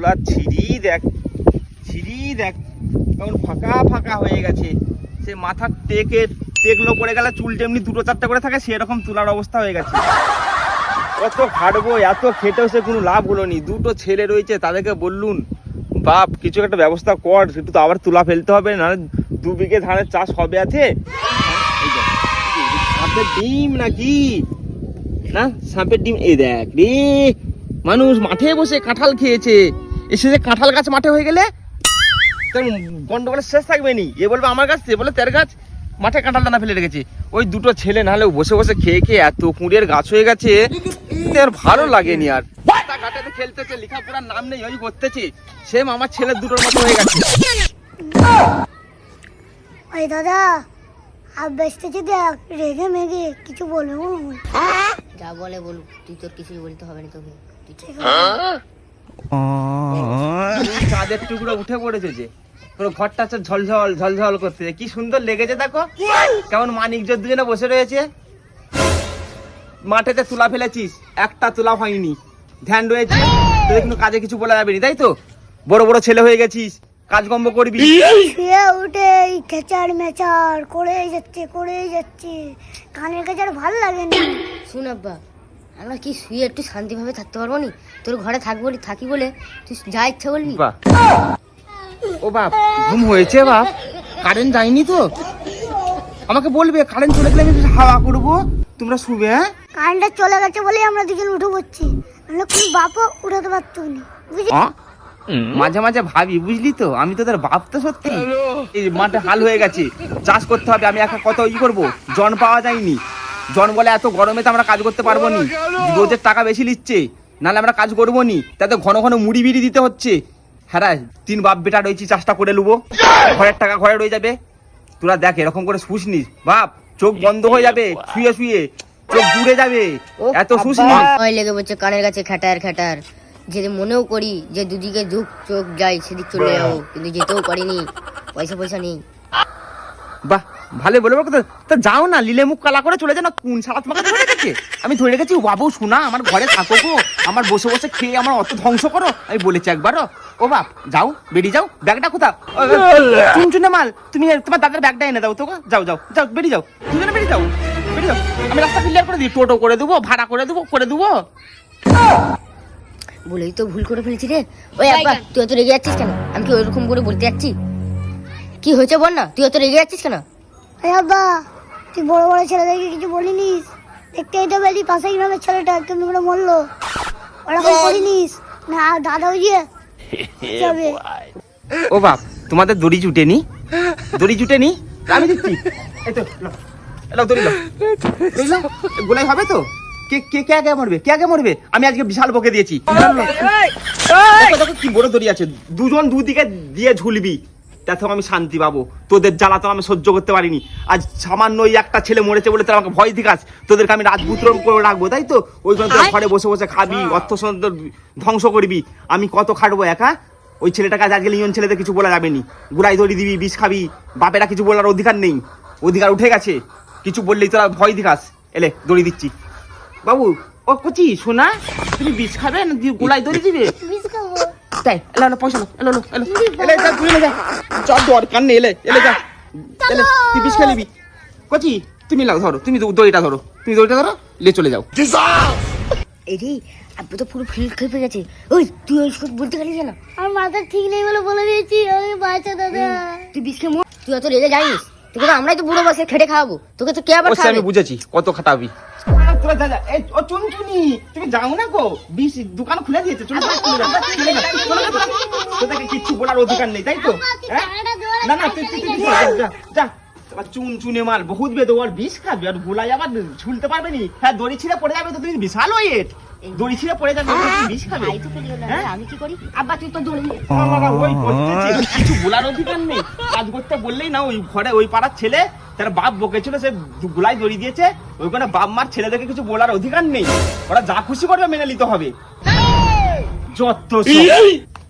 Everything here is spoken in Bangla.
চুলার ছিঁড়ি দেখ কেমন ফাঁকা ফাঁকা হয়ে গেছে। সে মাথার টেকলো পড়ে গেলে চুল যেমনি দুটো চারটে করে থাকে সেরকম চুলার অবস্থা হয়ে গেছে। কত খাটবো, এত খেটেও সে কোনো লাভ হলো নি। দুটো ছেলে রয়েছে, তাদেরকে বললুন বাপ কিছু একটা ব্যবস্থা কর, একটু তো আবার তুলা ফেলতে হবে, নাহলে 2 বিঘে ধানের চাষ হবে আছে। সাপের ডিম নাকি না, সাপের ডিম। এই দেখ রে, মানুষ মাঠে বসে কাঁঠাল খেয়েছে, এসে যে কাঁঠাল গাছ মাঠে হয়ে গেলে গন্ডগোলের শেষ থাকবে নি। এ বলবে আমার গাছ, এ বলে তের গাছ, মাঠে কাঁঠাল দানা ফেলে রেখেছে। ওই দুটো ছেলে নাহলে বসে বসে খেয়ে খেয়ে এত কুঁড়ের গাছ হয়ে গেছে, আর ভালো লাগেনি। আর ঘাটাতে খেলতেছে, লেখাপড়ার নাম নেই, ওই করতেছে, সেম আমার ছেলের দুটোর মতো হয়ে গেছে। ওই দাদা আর বেসতেছি দেখ, রেগে মেগে কিছু বলবে যা বলে বলুক, তুই তোর কিছুই বলতে হবে না তোকে। চাঁদের টুকরো উঠে পড়েছে যে, পুরো ঘরটা ঝলঝল ঝলঝল করতে, কি সুন্দর লেগেছে দেখো, কেমন মানিকজোর দুজনে বসে রয়েছে। মাঠেতে তুলা ফেলেছিস, একটা তুলা হয়নি, ধ্যান রয়েছে তোদের, কোনো কাজে কিছু বলা যাবে না, তাই তো? বড় বড় ছেলে হয়ে গেছিস, কাজকর্ম করবি। শুয়ে উঠে খেচার মেচার করেই যাচ্ছে, কানের কাছে আর ভালো লাগে না। শুন আব্বা, আমরা কি শুয়ে একটু শান্তিভাবে থাকতে পারবো নি? তোর ঘরে থাকি বলে তুই যা ইচ্ছা বলবি। ও বাপ, ঘুম হয়েছে বাপ? কারেন্ট যায়নি তো? আমাকে বলবে, কারেন্ট চলে গেলে আমি হাওয়া করবো, তোমরা শুবে। হ্যাঁ, কারেন্টটা চলে গেছে বলে আমরা দুজন উঠে পড়ছি, নাহলে কোনো বাপও উঠাতে পারতো না। মাঝে মাঝে ভাবি, বুঝলি তো, আমি তোদের বাপ তো সত্যি। এই মাঠে হাল হয়ে গেছে, চাষ করতে হবে, আমি একা কত করবো, জন পাওয়া যায়নি। জন বলে এত গরমে তো আমরা কাজ করতে পারবো নি, রোজের টাকা বেশি নিচ্ছে, নাহলে আমরা কাজ করবো নি, তাতে ঘন ঘন মুড়ি বিড়ি দিতে হচ্ছে। হ্যাঁ, 3 বাপ বেটা রয়েছি, চাষটা করে নেবো, ঘরের টাকা ঘরে রয়ে যাবে। তোরা দেখ এরকম করে শুস নিস বাপ, চোখ বন্ধ হয়ে যাবে, শুয়ে শুয়ে চোখ জুড়ে যাবে, এত শুস নিস। লেগে বলছে কানের কাছে খ্যাটার, যদি মনেও করি যে দুদিকে চোখ যায় সেদিক চলে যাবো, কিন্তু যেতেও পারিনি, পয়সা নেই। বাহ, ভালো বলে তো যাও না, লিলে মুখ কালা করে চলে যাও না। কোন শালা তোমাকে ধরে রেখেছে? আমি ধরে রেখেছি, বাবু শোনা, আমার ঘরে থাকো গো, আমার বসে বসে খেয়ে আমার অত ধ্বংস করো, আমি বলেছি একবারও। ও বাপ, যাও, বেরিয়ে যাও, ব্যাগটা কোথাও চুনচুনে মাল, তুমি তোমার দাদার ব্যাগটা এনে দাও তো, যাও বেরিয়ে যাও, দুজনে বেরিয়ে যাও। আমি রাস্তা ক্লিয়ার করে দিই, টোটো করে দেবো, ভাড়া করে দেবো। বলেই তো ভুল করে ফেলছি রে। ওই আব্বা, তুই অত রেগে যাচ্ছিস কেন? আমি কি ওইরকম করে বলতে যাচ্ছি? কি হয়েছে বল না, তুই অত রেগে যাচ্ছিস কেন? আব্বা, তুই বড় বড় ছেলেদেরকে কিছু বলিনিস? দেখতেই তো পেলি পাশের গ্রামের ছেলেটা কেমন করে মরলো, ওরকম করিনিস না? দাদা ওই যাবে। ও বাপ, তোমাদের দড়ি জুটেনি? আমি দিচ্ছি, এই তো দড়ি লো, গোলাই হবে তো? কে আগে মরবে? আমি আজকে বিশাল বকে দিয়েছি। দেখো কি বড় দড়ি আছে, দুজন দুদিকে দিয়ে ঝুলবি, তাতেও আমি শান্তি পাবো। তোদের জ্বালা তো আমি সহ্য করতে পারিনি। আজ সামান্য ওই একটা ছেলে মরেছে বলে তোরা আমাকে ভয় দিকাস, তোদেরকে আমি রাজপুত্র করে রাখবো, তাই তো? ওইখানে তোর ঘরে বসে বসে খাবি, অর্থ সম্পদ ধ্বংস করবি, আমি কত খাটবো একা? ওই ছেলেটাকে আজকে লিওন ছেলেদের কিছু বলা যাবে নি, গুড়াই দড়ি দিবি, বিষ খাবি, বাপেরা কিছু বলার অধিকার নেই, অধিকার উঠে গেছে। কিছু বললেই তোরা ভয় দিকাস। এলে দড়ি দিচ্ছি বাবু। ও কচি শোনা, তুমি বিষ খাবে না গোলায় দড়ি দিবে? তাই এলো পয়সা এলো দরকার নেই, এলে তুই বিষ খেলিবি। কচি তুমি ধরো, তুমি দড়িটা ধরো, লে চলে যাও। এই রে, আব্বা তো পুরো ফিল খেপে গেছে। ওই তুই ওই সব বলতে গেলি না? আমার মাথা ঠিক নেই বলে দিয়েছি, আমি বাচ্চা দাদা। তুই বিষ খেয়ে মর, তুই অত রেগে যাইনিস, তোকে তো আমরাই তো বুড়ো বসে খেটে খাওয়াবো, তোকে তো কে আবার খাওয়াবে? আমি বুঝেছি কত খাটাবি তোরা। যা ও চুনচুনি, তুমি যাও না গো, বিষ দোকান খুলে দিয়েছে, তোদেরকে কিচ্ছু বলার অধিকার নেই, তাই তো? না যা, চুনচুনে মাল বহুত বেদোয়ার, বিষ খাবি আর গোলায় আবার ঝুলতে পারবে নি। হ্যাঁ, দড়ি ছিঁড়ে পড়ে যাবে তো, তুমি বিশাল ওয়েট, দড়ি ছিঁড়ে পড়ে যাবে, বিষ খাবে। আমি কি করি আব্বা, তুই তো দড়ি কিছু বলার অধিকার নেই। কাজ করতে বললেই না, ওই ঘরে ওই পাড়ার ছেলে তার বাপ বকেছিল, সে গোলায় দড়ি দিয়েছে, ওইখানে বাপ মার ছেলেদেরকে কিছু বলার অধিকার নেই, ওরা যা খুশি করবে মেনে নিতে হবে। যত